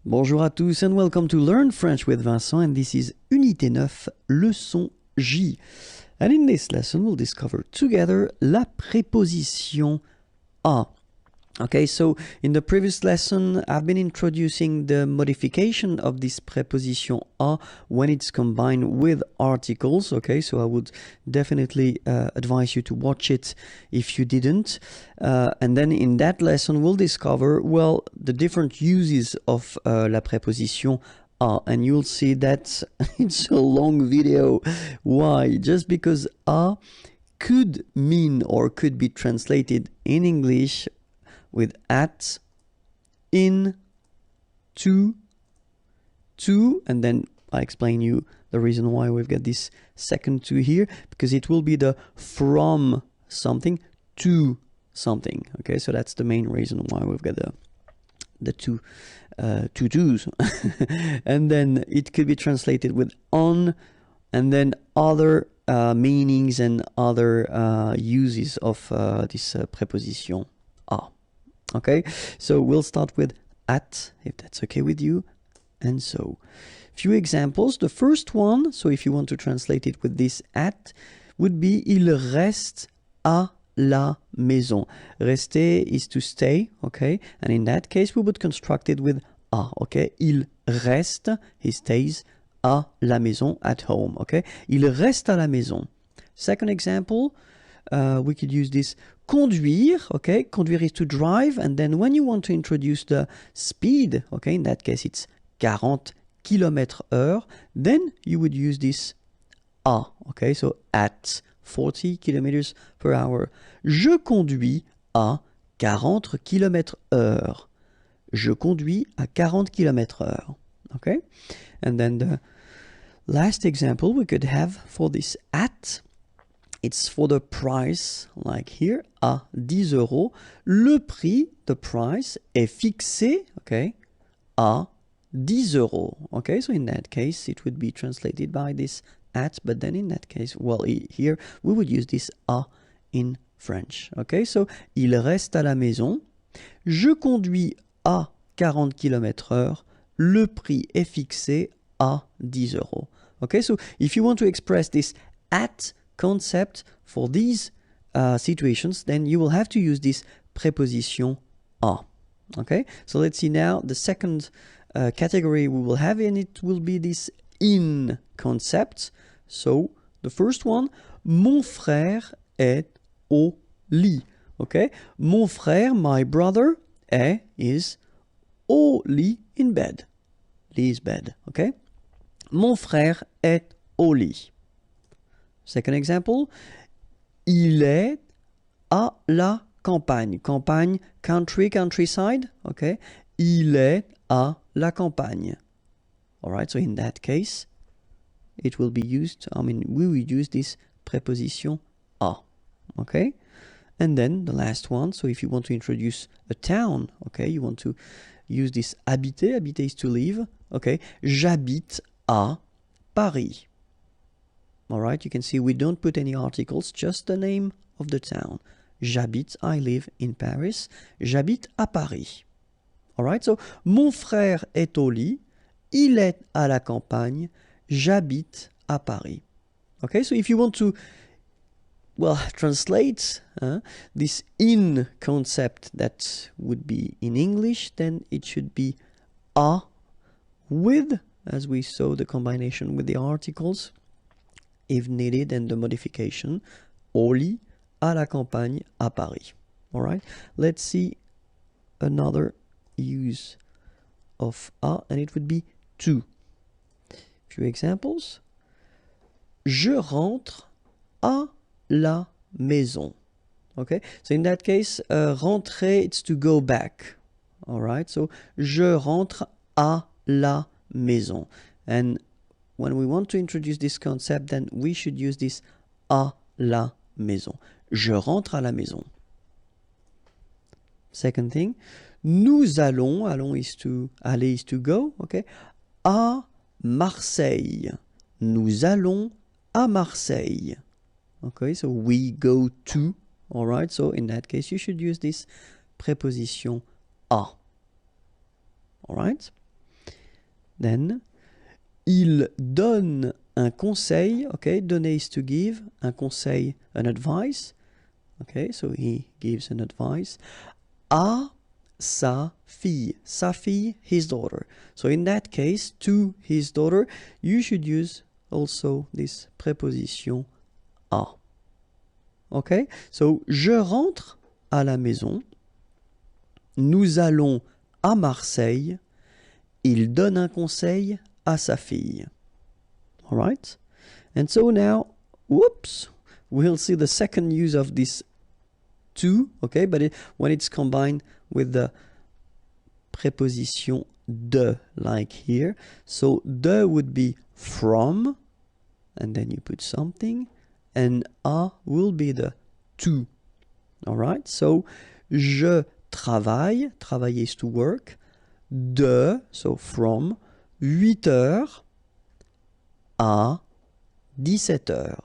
Bonjour à tous and welcome to Learn French with Vincent, and this is Unité 9, leçon J. And in this lesson we'll discover together la préposition a. Okay, so in the previous lesson I've been introducing the modification of this preposition a when it's combined with articles. Okay, so I would definitely advise you to watch it if you didn't. And then in that lesson we'll discover, well, the different uses of la préposition a, and you'll see that it's a long video. Why? Just because a could mean or could be translated in English with at, in, to, and then I explain you the reason why we've got this second to here, because it will be the from something to something. Okay, so that's the main reason why we've got the two to-dos. And then it could be translated with on, and then other meanings and other uses of this preposition a. Okay, so we'll start with at, if that's okay with you. And so, few examples. The first one, so if you want to translate it with this at, would be il reste à la maison. Rester is to stay, okay? And in that case, we would construct it with a, okay? Il reste, he stays, à la maison, at home, okay? Il reste à la maison. Second example, we could use this conduire, okay? Conduire is to drive, and then when you want to introduce the speed, okay, in that case it's 40 km/h, then you would use this à, okay? So at 40 km/h. Je conduis à 40 km/h. Je conduis à 40 km/h, okay? And then the last example we could have for this at, it's for the price, like here, à 10 euros. Le prix, the price, est fixé, okay, à 10 euros. Okay, so in that case, it would be translated by this at, but then in that case, well, here, we would use this à in French. Okay, so il reste à la maison. Je conduis à 40 km/h. Le prix est fixé à 10 euros. Okay, so if you want to express this at concept for these situations, then you will have to use this preposition à. Okay, so let's see now the second category we will have, and it will be this in concept. So the first one, mon frère est au lit. Okay, mon frère, my brother, is au lit, in bed. Lit is bed. Okay, mon frère est au lit. Second example, il est à la campagne. Campagne, country, countryside, okay? Il est à la campagne. All right, so in that case, it will be used, we will use this preposition à, okay? And then the last one, so if you want to introduce a town, okay, you want to use this habiter, habiter is to live, okay? J'habite à Paris. All right, you can see we don't put any articles, just the name of the town. J'habite, I live in Paris. J'habite à Paris. All right, so mon frère est au lit. Il est à la campagne. J'habite à Paris. Okay, so if you want to, well, translate this in concept that would be in English, then it should be à with, as we saw, the combination with the articles, if needed, and the modification, au lit, à la campagne, à Paris. All right, let's see another use of à, and it would be to. Few examples. Je rentre à la maison. Okay, so in that case, rentrer, it's to go back. All right, so je rentre à la maison. And when we want to introduce this concept, then we should use this à la maison. Je rentre à la maison. Second thing, nous allons, allons is to, aller is to go, okay, à Marseille. Nous allons à Marseille. Okay, so we go to, all right, so in that case you should use this preposition à. All right. Then, il donne un conseil, okay, donner is to give, un conseil, an advice, okay, so he gives an advice, à sa fille, his daughter. So in that case, to his daughter, you should use also this preposition à. Okay, so je rentre à la maison, nous allons à Marseille, il donne un conseil à sa fille. All right? And so now, whoops, we'll see the second use of this to, okay, but when it's combined with the preposition de, like here. So de would be from, and then you put something, and a will be the to. All right? So je travaille, travailler is to work, de, so from, 8 heures à 17 heures.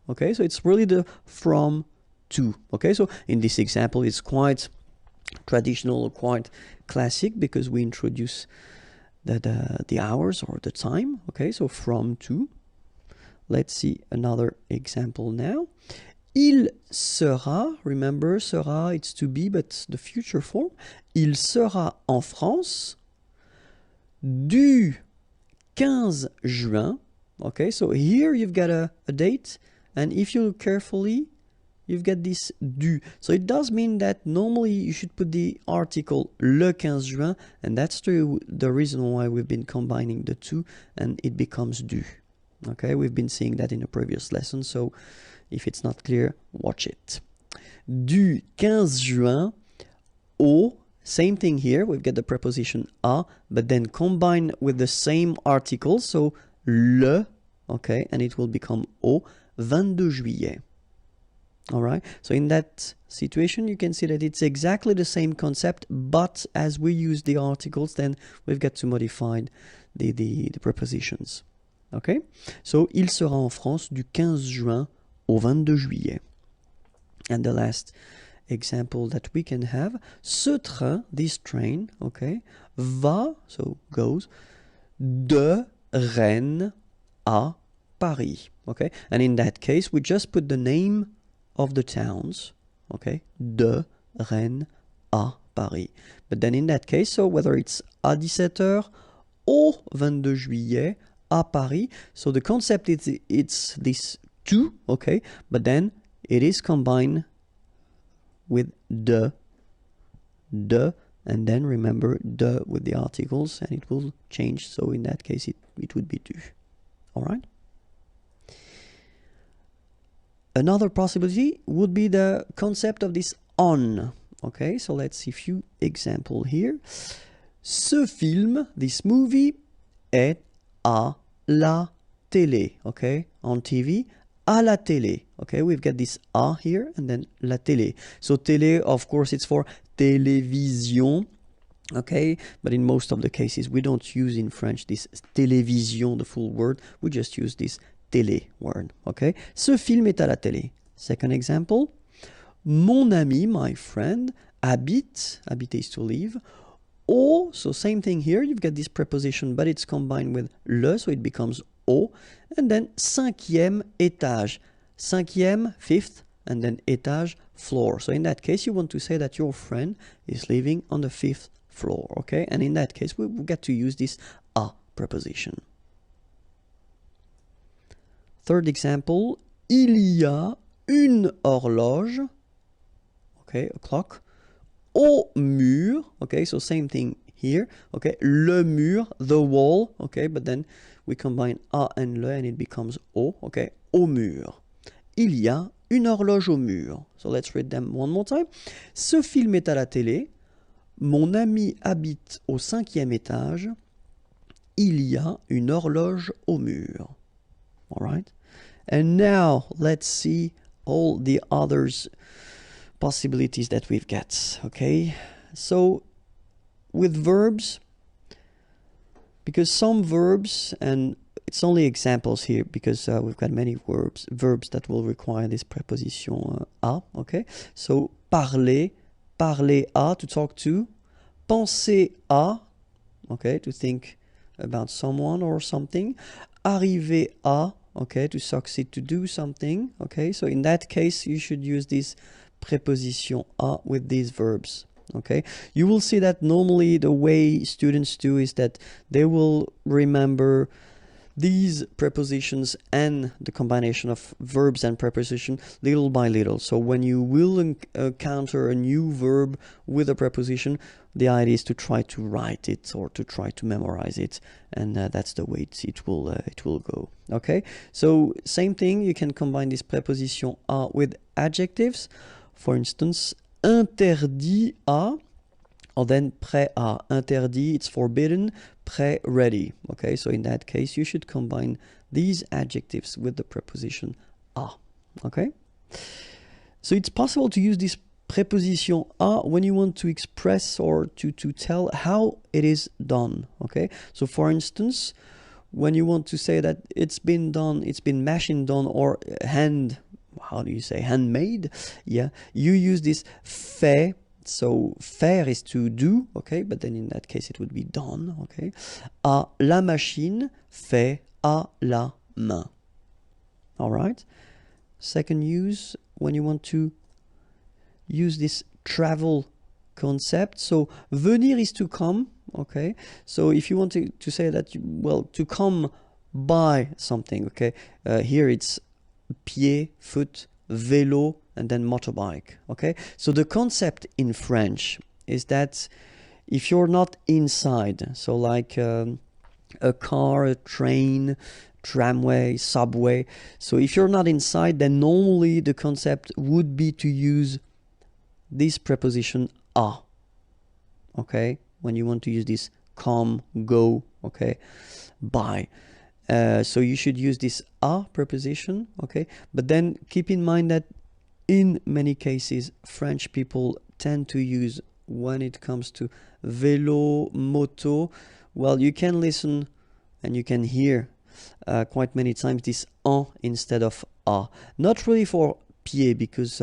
Okay, so it's really the from to. Okay, so in this example, it's quite traditional, quite classic, because we introduce the hours or the time. Okay, so from to. Let's see another example now. Il sera, remember, sera, it's to be, but the future form. Il sera en France du 15 juin. Okay, so here you've got a date, and if you look carefully, you've got this du. So it does mean that normally you should put the article le 15 juin, and that's the reason why we've been combining the two, and it becomes du. Okay, we've been seeing that in a previous lesson, so if it's not clear, watch it. Du 15 juin au, same thing here, we've got the preposition à, but then combined with the same article, so le, okay, and it will become au 22 juillet. All right, so in that situation, you can see that it's exactly the same concept, but as we use the articles, then we've got to modify the prepositions. Okay, so il sera en France du 15 juin au 22 juillet. And the last example that we can have, ce train, this train, okay, va, so goes, de Rennes à Paris, okay? And in that case, we just put the name of the towns, okay? De Rennes à Paris. But then in that case, so whether it's à 17 heures au 22 juillet à Paris, so the concept is it's this to, okay? But then it is combined with de, and then remember de with the articles, and it will change. So in that case, it would be du. All right. Another possibility would be the concept of this on. Okay, so let's see a few examples here. Ce film, this movie, est à la télé. Okay, on TV. À la télé. Okay, we've got this à here and then la télé. So télé, of course, it's for télévision. Okay, but in most of the cases, we don't use in French this télévision, the full word. We just use this télé word. Okay, ce film est à la télé. Second example. Mon ami, my friend, habite, habiter is to live. Au, so same thing here, you've got this preposition, but it's combined with le, so it becomes au. And then cinquième étage. Cinquième, fifth, and then étage, floor. So in that case, you want to say that your friend is living on the 5th floor, okay? And in that case, we get to use this à preposition. Third example, il y a une horloge, okay, a clock, au mur, okay, so same thing here, okay, le mur, the wall, okay, but then we combine a and le and it becomes au, okay, au mur. Il y a une horloge au mur. So let's read them one more time. Ce film est à la télé. Mon ami habite au 5e étage. Il y a une horloge au mur. All right. And now let's see all the others possibilities that we've got. Okay. So with verbs, because some verbs, and it's only examples here because we've got many verbs that will require this preposition à, okay? So parler, parler à, to talk to, penser à, okay, to think about someone or something. Arriver à, okay, to succeed, to do something, okay. So in that case, you should use this preposition à with these verbs, okay. You will see that normally the way students do is that they will remember these prepositions and the combination of verbs and preposition little by little. So when you will encounter a new verb with a preposition, the idea is to try to write it or to try to memorize it, and that's the way it will go. Okay, so same thing, you can combine this preposition à with adjectives. For instance, interdit à, or then prêt à. Interdit, it's forbidden. Prêt, ready. Okay, so in that case, you should combine these adjectives with the preposition à. Okay, so it's possible to use this preposition à when you want to express or to tell how it is done. Okay, so for instance, when you want to say that it's been done, it's been machine done, or handmade, yeah, you use this fait. So faire is to do, okay, but then in that case it would be done, okay. À la machine, fait à la main. All right. Second use, when you want to use this travel concept. So venir is to come, okay. So if you want to say that, to come by something, okay. Here it's pied, foot, vélo, and then motorbike, okay. So the concept in French is that if you're not inside, so like a car, a train, tramway, subway, so if you're not inside, then normally the concept would be to use this preposition à, okay, when you want to use this come, go, okay, by. So you should use this à preposition, okay, but then keep in mind that in many cases French people tend to use, when it comes to vélo, moto, well, you can listen and you can hear quite many times this en instead of à. Not really for pied, because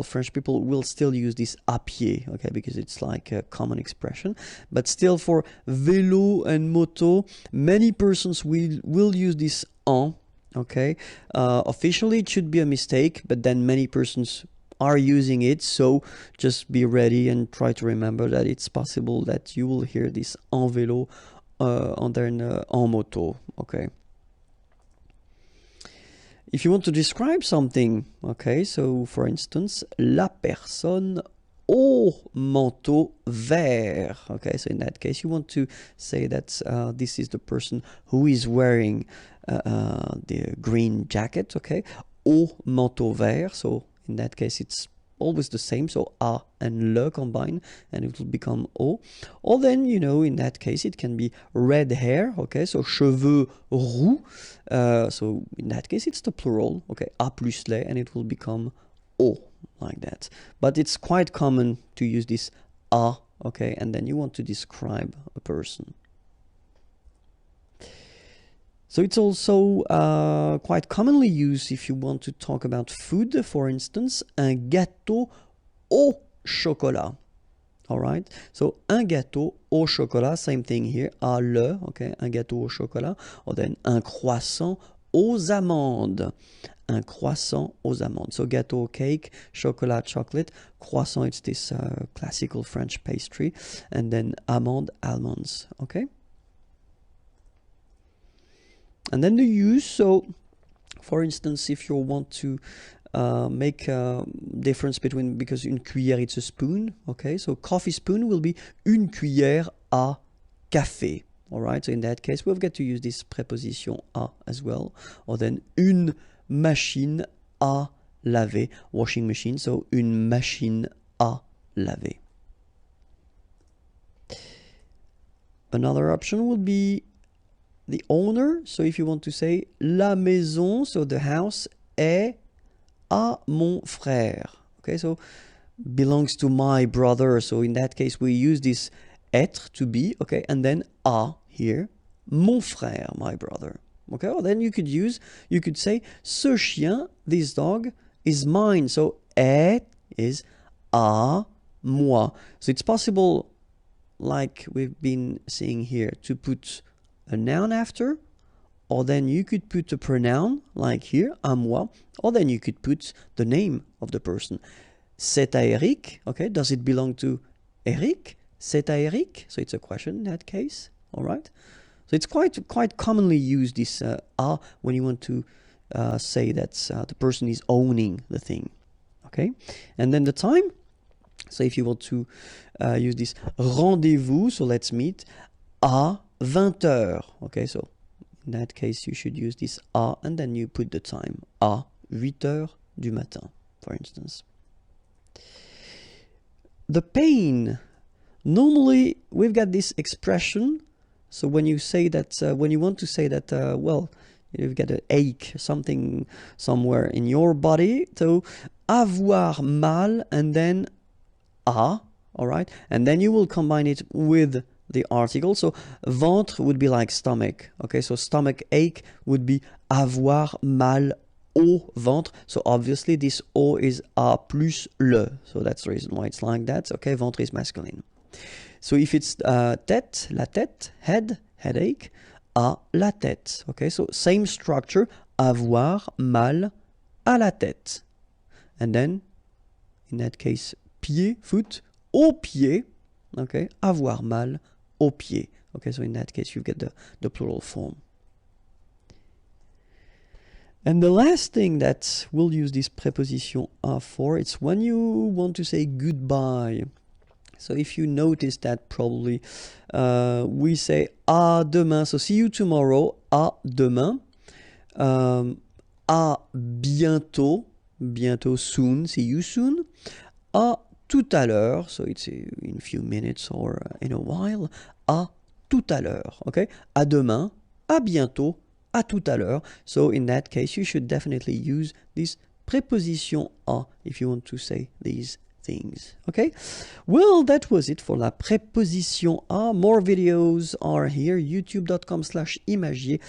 French people will still use this à pied, okay, because it's like a common expression, but still for vélo and moto, many persons will use this en, okay. Officially it should be a mistake, but then many persons are using it, so just be ready and try to remember that it's possible that you will hear this en vélo and then en moto, okay. If you want to describe something, okay, so for instance, la personne au manteau vert, okay, so in that case you want to say that this is the person who is wearing the green jacket, okay, au manteau vert, so in that case it's always the same, so a and le combine and it will become o. Or then, in that case it can be red hair, okay, so cheveux roux, so in that case it's the plural, okay, a plus le, and it will become o, like that. But it's quite common to use this a, okay, and then you want to describe a person. So it's also quite commonly used if you want to talk about food. For instance, un gâteau au chocolat. All right. So un gâteau au chocolat, same thing here. À le, okay, un gâteau au chocolat. Or then un croissant aux amandes. Un croissant aux amandes. So gâteau, cake, chocolat, chocolate. Croissant, it's this classical French pastry. And then amande, almonds. Okay. And then the use, so for instance, if you want to make a difference between, because une cuillère it's a spoon, okay, so coffee spoon will be une cuillère à café, all right, so in that case we've got to use this preposition à as well, or then une machine à laver, washing machine, so une machine à laver. Another option would be the owner, so if you want to say la maison, so the house, est à mon frère, okay, so belongs to my brother, so in that case we use this être, to be, okay, and then à here, mon frère, my brother, okay, or then you could say ce chien, this dog, is mine, so est is à moi, so it's possible, like we've been seeing here, to put a noun after, or then you could put a pronoun, like here, à moi, or then you could put the name of the person. C'est à Eric, okay, does it belong to Eric? C'est à Eric? So it's a question in that case, all right? So it's quite commonly used, this à, when you want to say that the person is owning the thing, okay? And then the time, so if you want to use this rendezvous, so let's meet à 20h, okay? So in that case, you should use this à, and then you put the time, à 8h du matin, for instance. The pain. Normally, we've got this expression. So when you say that, when you want to say that, well, you've got an ache, something somewhere in your body. So avoir mal and then à, all right? And then you will combine it with the article. So ventre would be like stomach. Okay, so stomach ache would be avoir mal au ventre. So obviously this au is à plus le. So that's the reason why it's like that. Okay, ventre is masculine. So if it's tête, la tête, head, headache, à la tête. Okay, so same structure, avoir mal à la tête. And then, in that case, pied, foot, au pied. Okay, avoir mal au pied. Okay, so in that case, you get the plural form. And the last thing that we'll use this preposition à for, it's when you want to say goodbye. So if you notice that probably we say à demain, so see you tomorrow, à demain, à bientôt, bientôt soon, see you soon, à tout à l'heure, so it's in a few minutes or in a while, à tout à l'heure, okay? À demain, à bientôt, à tout à l'heure. So in that case, you should definitely use this preposition à if you want to say these things. Okay, well, that was it for la preposition à. More videos are here, youtube.com/imagier,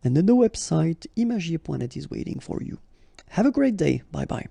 and then the website imagier.net is waiting for you. Have a great day. Bye bye.